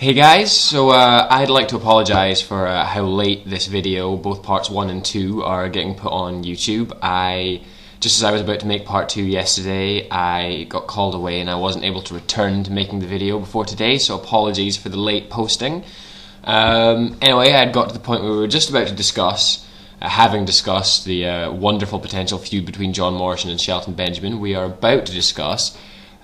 Hey guys, so I'd like to apologise for how late this video, both parts 1 and 2, are getting put on YouTube. Just as I was about to make part 2 yesterday, I got called away and I wasn't able to return to making the video before today, so apologies for the late posting. Anyway, I had got to the point where we were just about to discuss, having discussed the wonderful potential feud between John Morrison and Shelton Benjamin, we are about to discuss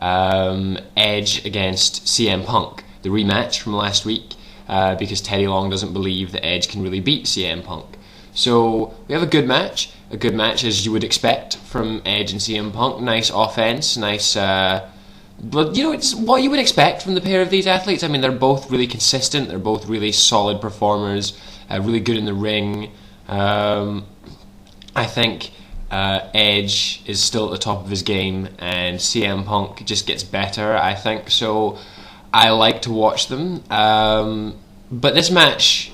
Edge against CM Punk, the rematch from last week, because Teddy Long doesn't believe that Edge can really beat CM Punk. So we have a good match as you would expect from Edge and CM Punk. Nice offense, nice, but it's what you would expect from the pair of these athletes. I mean, they're both really consistent, they're both really solid performers, really good in the ring. I think Edge is still at the top of his game, and CM Punk just gets better, I think. So I like to watch them, but this match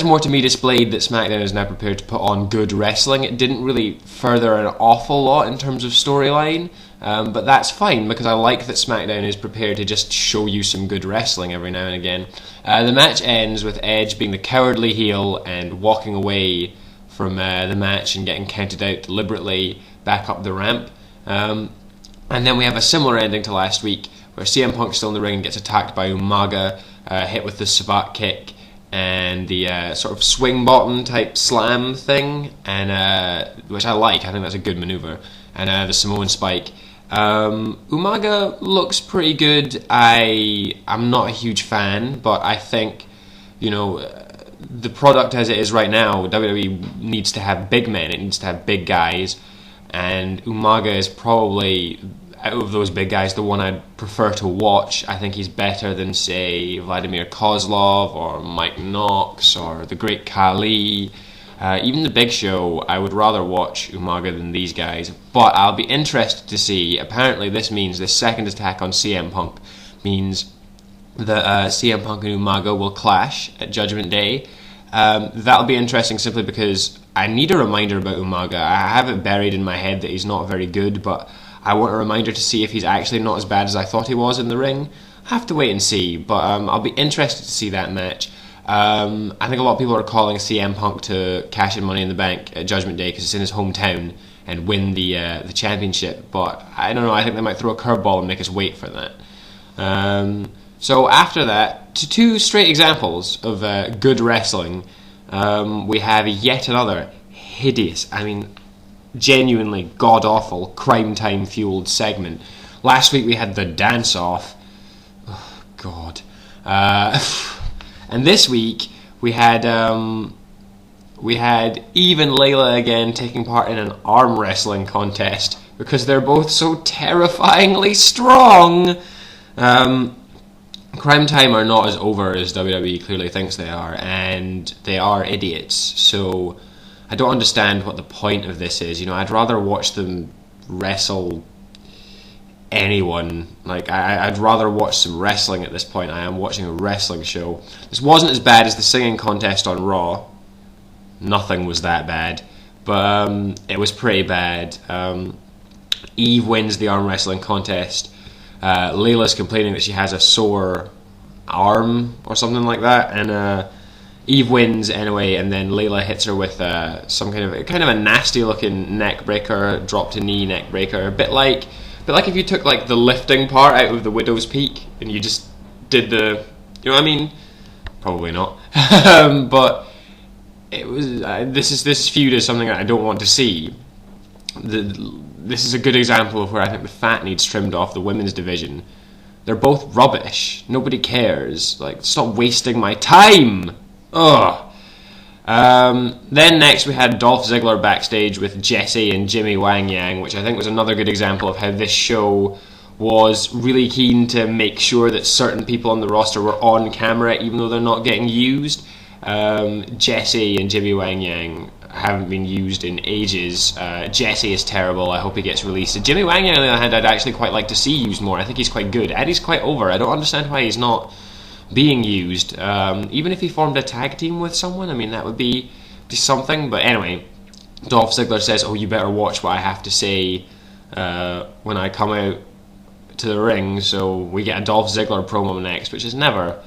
more to me displayed that Smackdown is now prepared to put on good wrestling. It didn't really further an awful lot in terms of storyline, but that's fine because I like that Smackdown is prepared to just show you some good wrestling every now and again. The match ends with Edge being the cowardly heel and walking away from the match and getting counted out deliberately back up the ramp. And then we have a similar ending to last week, where CM Punk's still in the ring and gets attacked by Umaga, hit with the Sabat kick and the sort of swing bottom type slam thing, and which I like. I think that's a good maneuver. And the Samoan spike. Umaga looks pretty good. I'm not a huge fan, but I think the product as it is right now, WWE needs to have big men. It needs to have big guys, and Umaga is probably, out of those big guys, the one I'd prefer to watch. I think he's better than, say, Vladimir Kozlov or Mike Knox or the Great Khali. Even the Big Show, I would rather watch Umaga than these guys. But I'll be interested to see. Apparently this means this second attack on CM Punk means that CM Punk and Umaga will clash at Judgment Day. That'll be interesting simply because I need a reminder about Umaga. I have it buried in my head that he's not very good, but I want a reminder to see if he's actually not as bad as I thought he was in the ring. I have to wait and see, but I'll be interested to see that match. I think a lot of people are calling CM Punk to cash in Money in the Bank at Judgment Day because it's in his hometown and win the championship, but I don't know, I think they might throw a curveball and make us wait for that. So after that, to two straight examples of good wrestling, we have yet another hideous, genuinely god-awful, crime time fueled segment. Last week we had the dance-off. Oh, God. And this week we had Eve and Layla again taking part in an arm wrestling contest because they're both so terrifyingly strong. Crime Time are not as over as WWE clearly thinks they are, and they are idiots, so I don't understand what the point of this is. I'd rather watch them wrestle anyone. I'd rather watch some wrestling at this point. I am watching a wrestling show. This wasn't as bad as the singing contest on Raw. Nothing was that bad, but it was pretty bad. Eve wins the arm wrestling contest. Layla's complaining that she has a sore arm or something like that, and Eve wins anyway, and then Layla hits her with some kind of a nasty looking neck breaker, drop to knee neck breaker, a bit like if you took the lifting part out of the Widow's Peak and you just did the, probably not, but it was this feud is something that I don't want to see. This is a good example of where I think the fat needs trimmed off the women's division. They're both rubbish. Nobody cares. Stop wasting my time. Ugh. Then next we had Dolph Ziggler backstage with Jesse and Jimmy Wang Yang, which I think was another good example of how this show was really keen to make sure that certain people on the roster were on camera even though they're not getting used. Jesse and Jimmy Wang Yang haven't been used in ages. Jesse is terrible. I hope he gets released. Jimmy Wang Yang, on the other hand, I'd actually quite like to see used more. I think he's quite good. And he's quite over. I don't understand why he's not being used. Even if he formed a tag team with someone, that would be something. But anyway, Dolph Ziggler says, "Oh, you better watch what I have to say when I come out to the ring, so we get a Dolph Ziggler promo next, which is never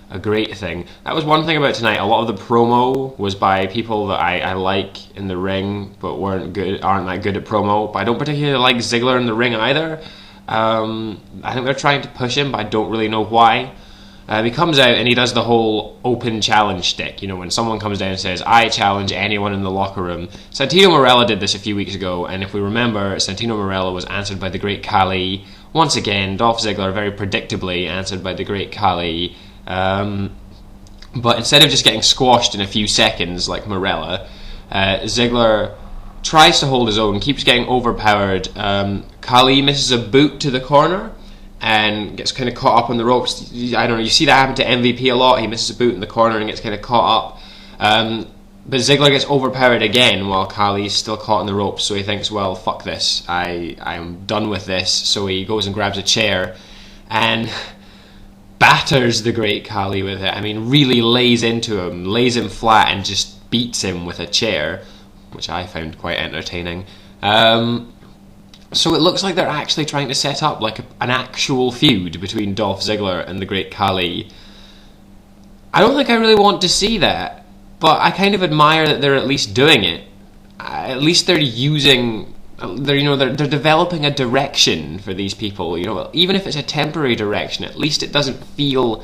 a great thing. That was one thing about tonight. A lot of the promo was by people that I like in the ring, but aren't that good at promo. But I don't particularly like Ziggler in the ring either. I think they're trying to push him, but I don't really know why. He comes out and he does the whole open challenge shtick. You know, when someone comes down and says, I challenge anyone in the locker room. Santino Marella did this a few weeks ago, and if we remember, Santino Marella was answered by the Great Khali. Once again, Dolph Ziggler very predictably answered by the Great Khali. But instead of just getting squashed in a few seconds like Marella, Ziggler tries to hold his own, keeps getting overpowered. Khali misses a boot to the corner and gets kind of caught up on the ropes. I don't know, you see that happen to MVP a lot. He misses a boot in the corner and gets kind of caught up. But Ziggler gets overpowered again while Khali's still caught in the ropes, so he thinks, well, fuck this, I'm done with this. So he goes and grabs a chair and batters the Great Khali with it. I mean, really lays into him, lays him flat and just beats him with a chair, which I found quite entertaining. So it looks like they're actually trying to set up like an actual feud between Dolph Ziggler and the Great Khali. I don't think I really want to see that, but I kind of admire that they're at least doing it. At least they're developing a direction for these people. You know, even if it's a temporary direction, at least it doesn't feel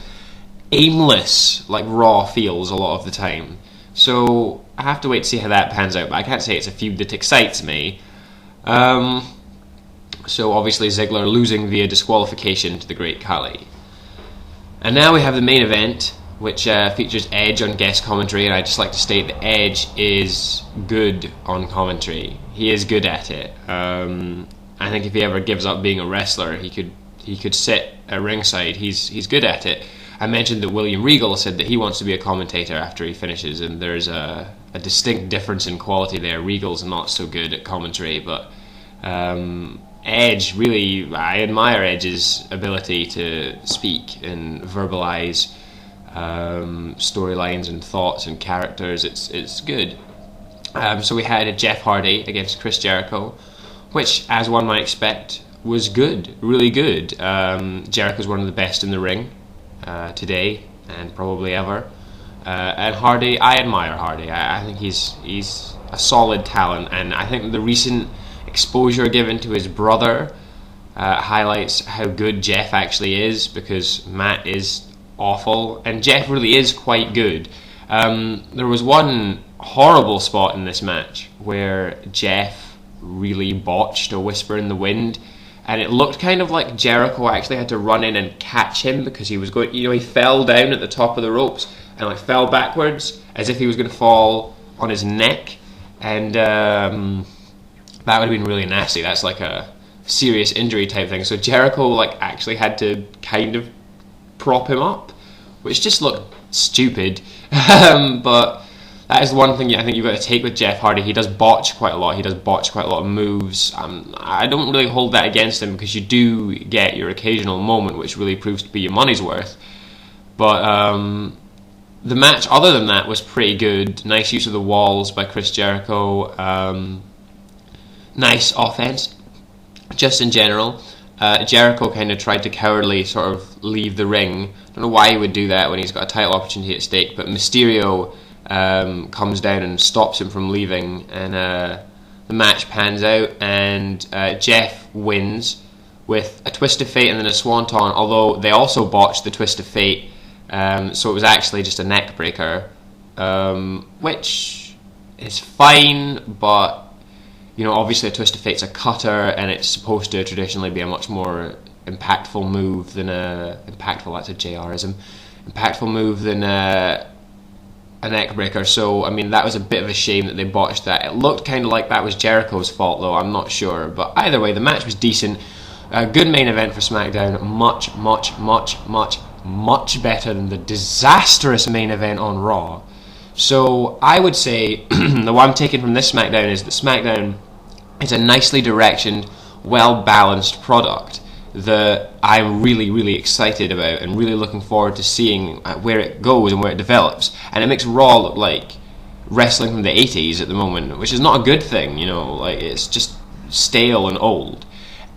aimless like Raw feels a lot of the time. So I have to wait to see how that pans out, but I can't say it's a feud that excites me. So obviously Ziggler losing via disqualification to the Great Khali. And now we have the main event, which features Edge on guest commentary, and I'd just like to state that Edge is good on commentary. He is good at it. I think if he ever gives up being a wrestler, he could sit at ringside. He's good at it. I mentioned that William Regal said that he wants to be a commentator after he finishes, and there's a distinct difference in quality there. Regal's not so good at commentary, but Edge, really, I admire Edge's ability to speak and verbalize storylines and thoughts and characters. It's good. So we had a Jeff Hardy against Chris Jericho, which, as one might expect, was good, really good. Jericho's one of the best in the ring today and probably ever. And Hardy, I admire Hardy. I think he's a solid talent, and I think the recent exposure given to his brother highlights how good Jeff actually is, because Matt is awful and Jeff really is quite good. There was one horrible spot in this match where Jeff really botched a Whisper in the Wind, and it looked kind of like Jericho actually had to run in and catch him, because he was going, he fell down at the top of the ropes and like fell backwards as if he was going to fall on his neck, and that would have been really nasty. That's like a serious injury type thing. So Jericho like actually had to kind of prop him up, which just looked stupid. But that is one thing I think you've got to take with Jeff Hardy. He does botch quite a lot. He does botch quite a lot of moves. I don't really hold that against him, because you do get your occasional moment which really proves to be your money's worth. But the match, other than that, was pretty good. Nice use of the walls by Chris Jericho. Nice offense, just in general. Jericho kind of tried to cowardly sort of leave the ring. I don't know why he would do that when he's got a title opportunity at stake, but Mysterio comes down and stops him from leaving, and the match pans out, and Jeff wins with a twist of fate and then a swanton, although they also botched the twist of fate, so it was actually just a neck breaker, which is fine, but obviously a twist of fate's a cutter, and it's supposed to traditionally be a much more impactful move than that's a JRism, impactful move than a neck breaker. So I mean, that was a bit of a shame that they botched that. It looked kind of like that was Jericho's fault, though. I'm not sure, but either way, the match was decent. A good main event for SmackDown. Much better than the disastrous main event on Raw. So I would say the one I'm taking from this SmackDown is that SmackDown is a nicely directioned, well-balanced product that I'm really, really excited about and really looking forward to seeing where it goes and where it develops. And it makes Raw look like wrestling from the 80s at the moment, which is not a good thing, like it's just stale and old.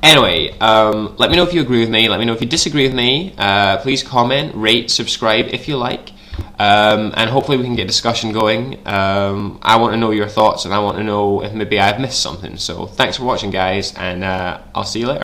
Anyway, let me know if you agree with me, let me know if you disagree with me. Please comment, rate, subscribe if you like. And hopefully we can get discussion going. I want to know your thoughts, and I want to know if maybe I've missed something. So thanks for watching, guys, and I'll see you later.